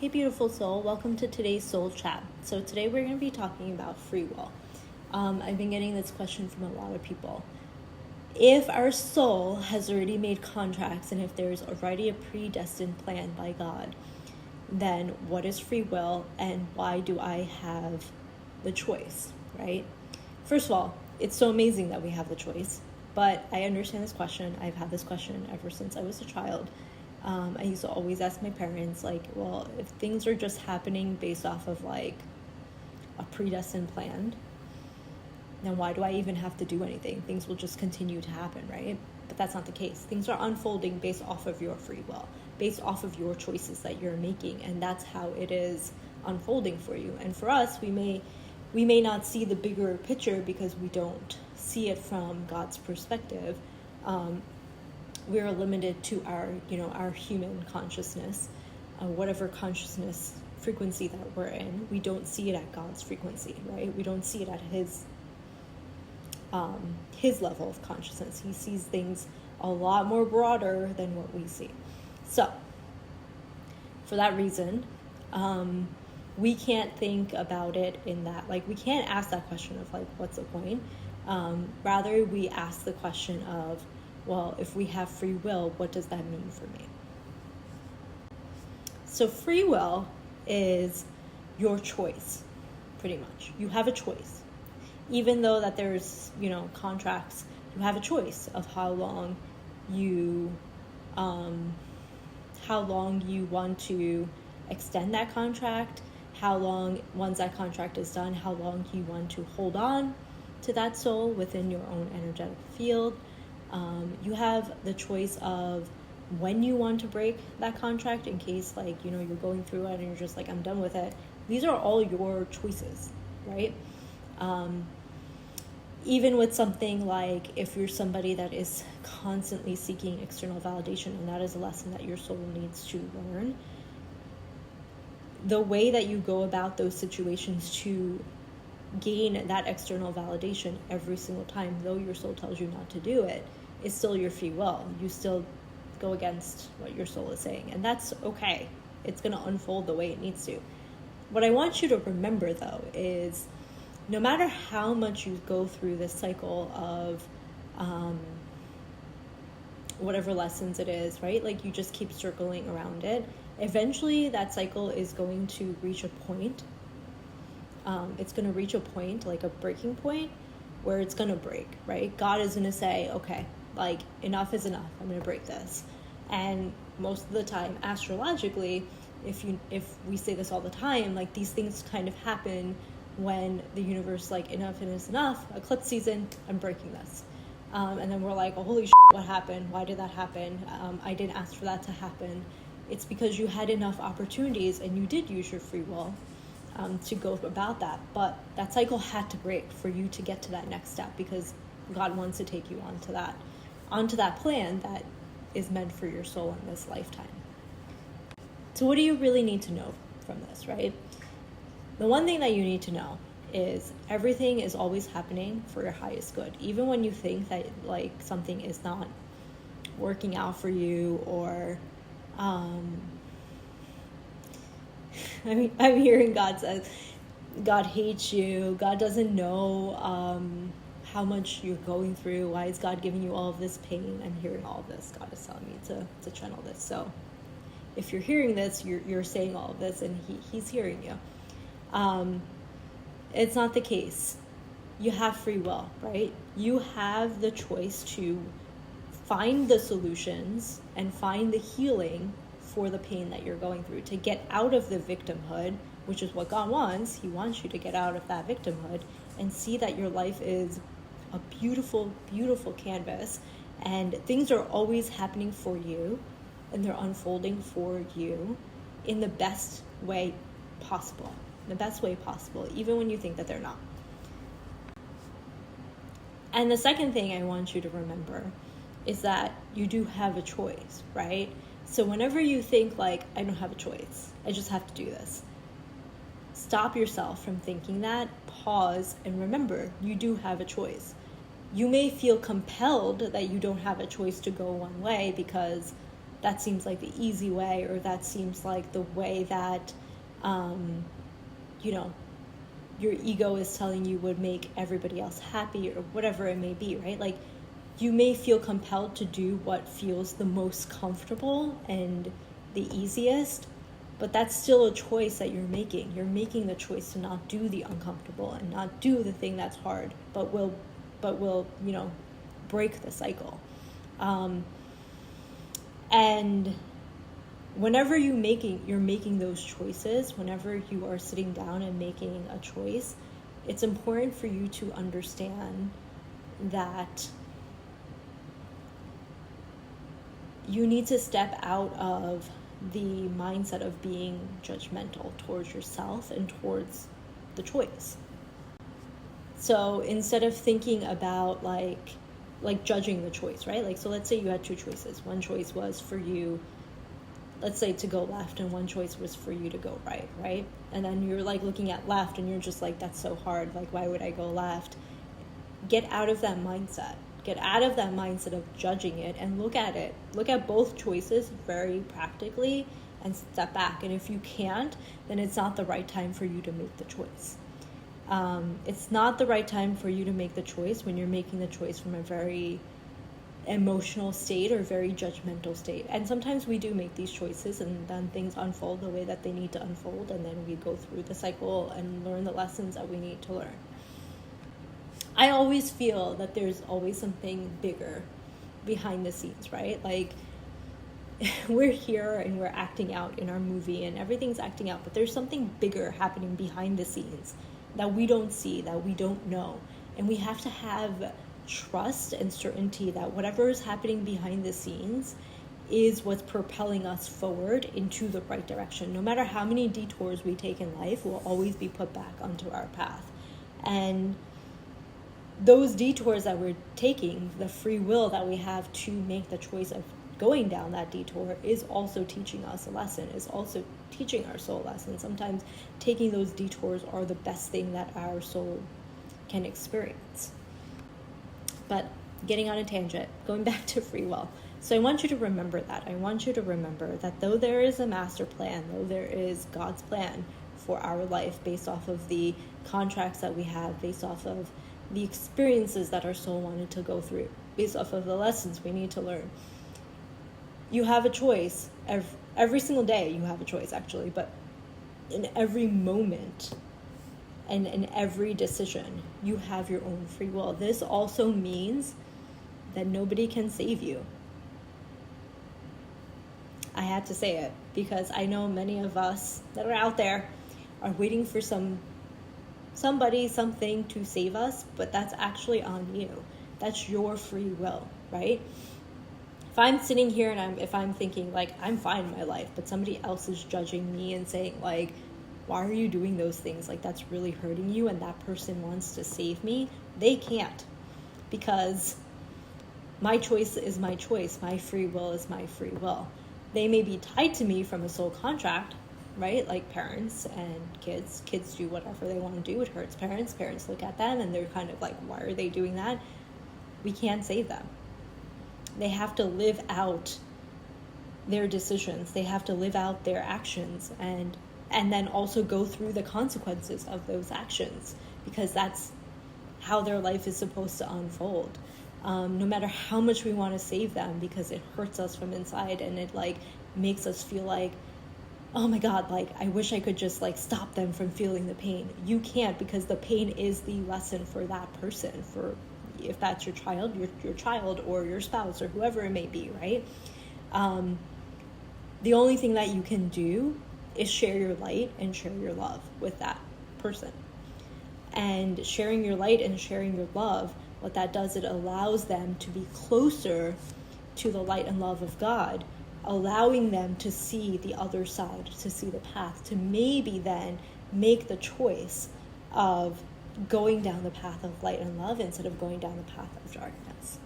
Hey beautiful soul, welcome to today's soul chat. So today we're going to be talking about free will. I've been getting this question from a lot of people. If our soul has already made contracts and if there's already a predestined plan by God, then what is free will and why do I have the choice, right? First of all, it's so amazing that we have the choice, but I understand this question. I've had this question ever since I was a child. I used to always ask my parents, like, well, if things are just happening based off of, like, a predestined plan, then why do I even have to do anything? Things will just continue to happen, right? But that's not the case. Things are unfolding based off of your free will, based off of your choices that you're making, and that's how it is unfolding for you. And for us, we may not see the bigger picture because we don't see it from God's perspective. We're limited to our human consciousness, whatever consciousness frequency that we're in. We don't see it at God's frequency, right? We don't see it at his level of consciousness. He sees things a lot more broader than what we see. So, for that reason, we can't think about it in that, like, we can't ask that question of, like, what's the point? Rather, we ask the question of, well, if we have free will, what does that mean for me? So free will is your choice, pretty much. You have a choice. Even though that there's, contracts, you have a choice of how long you want to extend that contract, how long, once that contract is done, how long you want to hold on to that soul within your own energetic field. You have the choice of when you want to break that contract in case, like, you're going through it and you're just like, I'm done with it. These are all your choices, right? Even with something like if you're somebody that is constantly seeking external validation, and that is a lesson that your soul needs to learn, the way that you go about those situations to gain that external validation every single time, though your soul tells you not to do it, is still your free will. You still go against what your soul is saying, and that's okay. It's going to unfold the way it needs to. What I want you to remember, though, is no matter how much you go through this cycle of whatever lessons it is, right? Like, you just keep circling around it. Eventually, that cycle is going to reach a point. It's going to reach a point, like a breaking point, where it's going to break, right? God is going to say, okay, like, enough is enough. I'm going to break this. And most of the time, astrologically, if we say this all the time, like, these things kind of happen when the universe, like, enough is enough. Eclipse season, I'm breaking this. And then we're like, oh, holy shit, what happened? Why did that happen? I didn't ask for that to happen. It's because you had enough opportunities and you did use your free will to go about that. But that cycle had to break for you to get to that next step, because God wants to take you onto that plan that is meant for your soul in this lifetime. So what do you really need to know from this, right? The one thing that you need to know is everything is always happening for your highest good. Even when you think that, like, something is not working out for you, or I'm hearing God says God hates you, God doesn't know how much you're going through, why is God giving you all of this pain? I'm hearing all of this. God is telling me to channel this. So if you're hearing this, you're saying all of this, and he's hearing you. It's not the case. You have free will, right? You have the choice to find the solutions and find the healing for the pain that you're going through, to get out of the victimhood, which is what God wants. He wants you to get out of that victimhood and see that your life is a beautiful, beautiful canvas, and things are always happening for you, and they're unfolding for you in the best way possible. The best way possible, even when you think that they're not. And the second thing I want you to remember is that you do have a choice, right? So whenever you think, like, I don't have a choice, I just have to do this, stop yourself from thinking that, pause, and remember, you do have a choice. You may feel compelled that you don't have a choice to go one way because that seems like the easy way, or that seems like the way that, your ego is telling you would make everybody else happy, or whatever it may be, right? Like, you may feel compelled to do what feels the most comfortable and the easiest, but that's still a choice that you're making. You're making the choice to not do the uncomfortable and not do the thing that's hard, but will break the cycle. And whenever you're making those choices, whenever you are sitting down and making a choice, it's important for you to understand that you need to step out of the mindset of being judgmental towards yourself and towards the choice. So instead of thinking about like judging the choice, right? Like, so let's say you had two choices. One choice was for you, let's say, to go left, and one choice was for you to go right? And then you're like looking at left and you're just like, that's so hard. Like, why would I go left? Get out of that mindset. Get out of that mindset of judging it and look at it. Look at both choices very practically and step back. And if you can't, then it's not the right time for you to make the choice. It's not the right time for you to make the choice when you're making the choice from a very emotional state or very judgmental state. And sometimes we do make these choices and then things unfold the way that they need to unfold, and then we go through the cycle and learn the lessons that we need to learn. I always feel that there's always something bigger behind the scenes, right? Like, we're here and we're acting out in our movie and everything's acting out, but there's something bigger happening behind the scenes that we don't see, that we don't know. And we have to have trust and certainty that whatever is happening behind the scenes is what's propelling us forward into the right direction. No matter how many detours we take in life, we'll always be put back onto our path. And those detours that we're taking, the free will that we have to make the choice of going down that detour, is also teaching us a lesson, is also teaching our soul a lesson. Sometimes taking those detours are the best thing that our soul can experience. But getting on a tangent, going back to free will. So I want you to remember that. I want you to remember that though there is a master plan, though there is God's plan for our life based off of the contracts that we have, based off of the experiences that our soul wanted to go through, based off of the lessons we need to learn, you have a choice. Every single day you have a choice, actually, but in every moment and in every decision, you have your own free will. This also means that nobody can save you. I had to say it because I know many of us that are out there are waiting for somebody, something to save us, but that's actually on you. That's your free will, right? If I'm sitting here and if I'm thinking like I'm fine in my life, but somebody else is judging me and saying like, why are you doing those things? Like, that's really hurting you, and that person wants to save me. They can't, because my choice is my choice. My free will is my free will. They may be tied to me from a soul contract, right? Like parents and kids. Kids do whatever they want to do. It hurts parents. Parents look at them and they're kind of like, why are they doing that? We can't save them. They have to live out their decisions. They have to live out their actions and then also go through the consequences of those actions, because that's how their life is supposed to unfold. No matter how much we want to save them, because it hurts us from inside and it like makes us feel like, oh my God, like I wish I could just like stop them from feeling the pain. You can't, because the pain is the lesson for that person, for if that's your child, your child or your spouse or whoever it may be, right? The only thing that you can do is share your light and share your love with that person. And sharing your light and sharing your love, what that does, it allows them to be closer to the light and love of God, allowing them to see the other side, to see the path, to maybe then make the choice of going down the path of light and love instead of going down the path of darkness.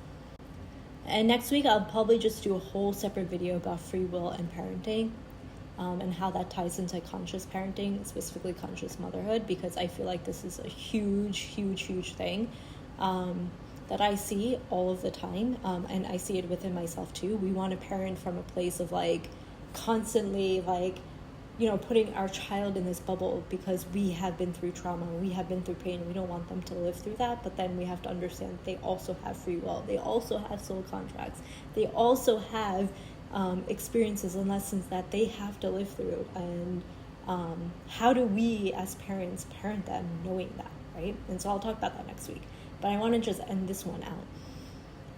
And next week, I'll probably just do a whole separate video about free will and parenting, and how that ties into conscious parenting, specifically conscious motherhood, because I feel like this is a huge, huge, huge thing. that I see all of the time, and I see it within myself too. We want to parent from a place of like constantly like, putting our child in this bubble because we have been through trauma, we have been through pain, we don't want them to live through that. But then we have to understand that they also have free will, they also have soul contracts, they also have experiences and lessons that they have to live through. And how do we as parents parent them knowing that, right? And so I'll talk about that next week, but I want to just end this one out.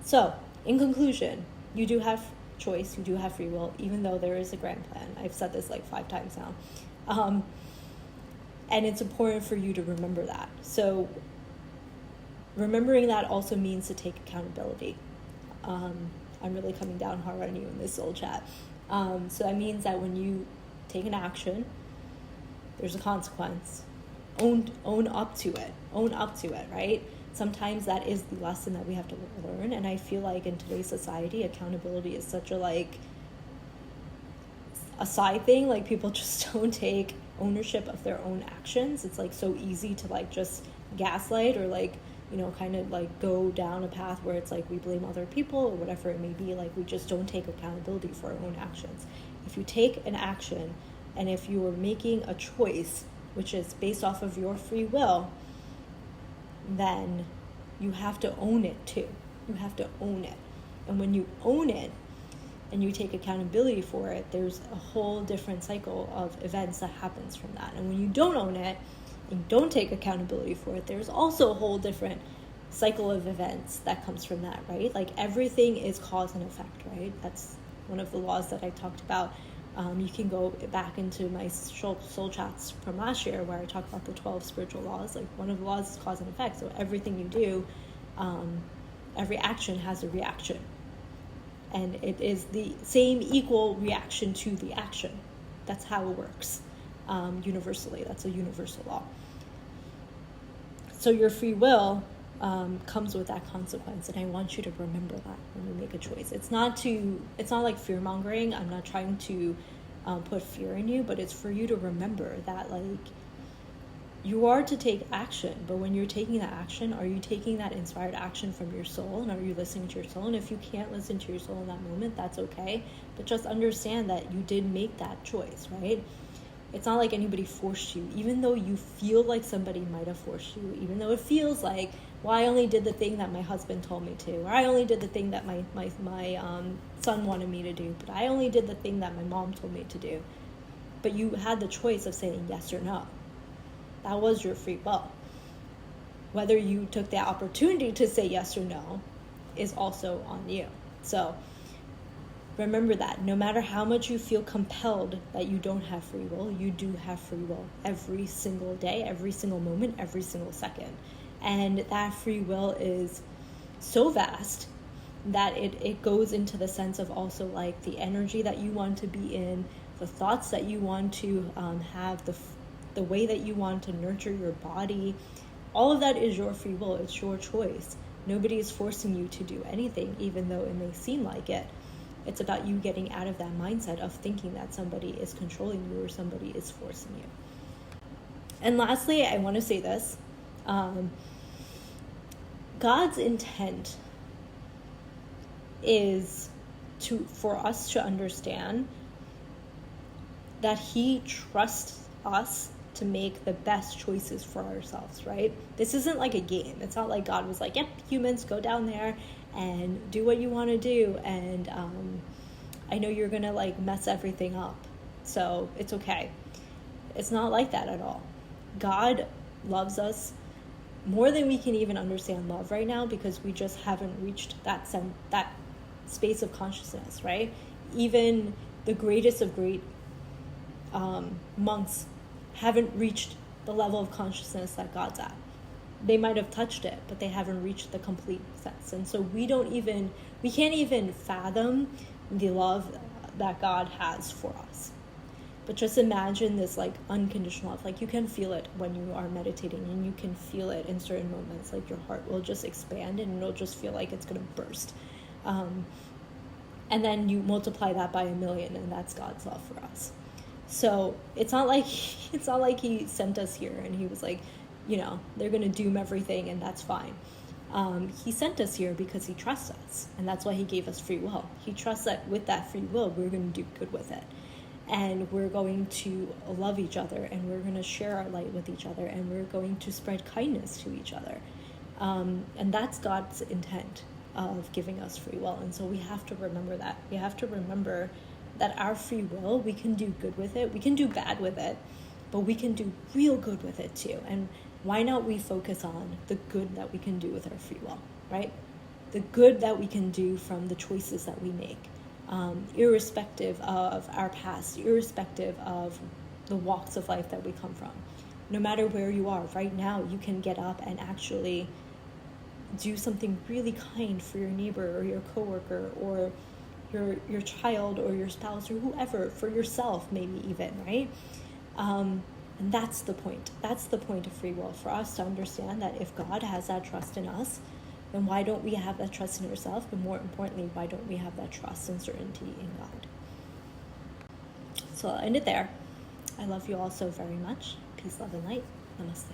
So in conclusion, you do have choice, you do have free will, even though there is a grand plan. I've said this like 5 times now, and it's important for you to remember that. So remembering that also means to take accountability. I'm really coming down hard on you in this soul chat. So that means that when you take an action, there's a consequence. Own up to it, right? Sometimes that is the lesson that we have to learn. And I feel like in today's society, accountability is such a side thing. Like, people just don't take ownership of their own actions. It's like so easy to like just gaslight or like, kind of like go down a path where it's like we blame other people or whatever it may be. Like, we just don't take accountability for our own actions. If you take an action and if you are making a choice which is based off of your free will, then you have to own it too. You have to own it. And when you own it and you take accountability for it, there's a whole different cycle of events that happens from that. And when you don't own it and you don't take accountability for it, there's also a whole different cycle of events that comes from that, right? Like, everything is cause and effect, right? That's one of the laws that I talked about. You can go back into my soul chats from last year where I talk about the 12 spiritual laws. Like, one of the laws is cause and effect. So everything you do, every action has a reaction. And it is the same equal reaction to the action. That's how it works universally. That's a universal law. So your free will comes with that consequence, and I want you to remember that when you make a choice. It's not like fear mongering. I'm not trying to put fear in you, but it's for you to remember that like you are to take action. But when you're taking that action, are you taking that inspired action from your soul, and are you listening to your soul? And if you can't listen to your soul in that moment, that's okay, but just understand that you did make that choice, right? It's not like anybody forced you, even though you feel like somebody might have forced you, even though it feels like, well, I only did the thing that my husband told me to, or I only did the thing that my son wanted me to do, but I only did the thing that my mom told me to do. But you had the choice of saying yes or no. That was your free will. Whether you took the opportunity to say yes or no is also on you. So remember that no matter how much you feel compelled that you don't have free will, you do have free will every single day, every single moment, every single second. And that free will is so vast that it goes into the sense of also like the energy that you want to be in, the thoughts that you want to have, the way that you want to nurture your body. All of that is your free will. It's your choice. Nobody is forcing you to do anything, even though it may seem like it. It's about you getting out of that mindset of thinking that somebody is controlling you or somebody is forcing you. And lastly, I want to say this. God's intent is for us to understand that He trusts us to make the best choices for ourselves, right? This isn't like a game. It's not like God was like, yep, humans, go down there and do what you want to do, and I know you're gonna like mess everything up, so it's okay. It's not like that at all. God loves us more than we can even understand love right now, because we just haven't reached that space of consciousness, right? Even the greatest of great monks haven't reached the level of consciousness that God's at. They might have touched it, but they haven't reached the complete sense. And so we can't even fathom the love that God has for us. But just imagine this like unconditional love. Like, you can feel it when you are meditating, and you can feel it in certain moments. Like, your heart will just expand and it'll just feel like it's going to burst. And then you multiply that by 1,000,000, and that's God's love for us. So it's not like He sent us here and He was like, they're going to doom everything and that's fine. He sent us here because he trusts us, and that's why he gave us free will. He trusts that with that free will, we're going to do good with it. And we're going to love each other, and we're going to share our light with each other, and we're going to spread kindness to each other. And that's God's intent of giving us free will. And so we have to remember that. We have to remember that our free will, we can do good with it. We can do bad with it, but we can do real good with it too. And why not we focus on the good that we can do with our free will, right? The good that we can do from the choices that we make, irrespective of our past, irrespective of the walks of life that we come from. No matter where you are, right now, you can get up and actually do something really kind for your neighbor or your coworker or your child or your spouse or whoever, for yourself maybe even, right? And that's the point. That's the point of free will, for us to understand that if God has that trust in us, then why don't we have that trust in ourselves? But more importantly, why don't we have that trust and certainty in God? So I'll end it there. I love you all so very much. Peace, love, and light. Namaste.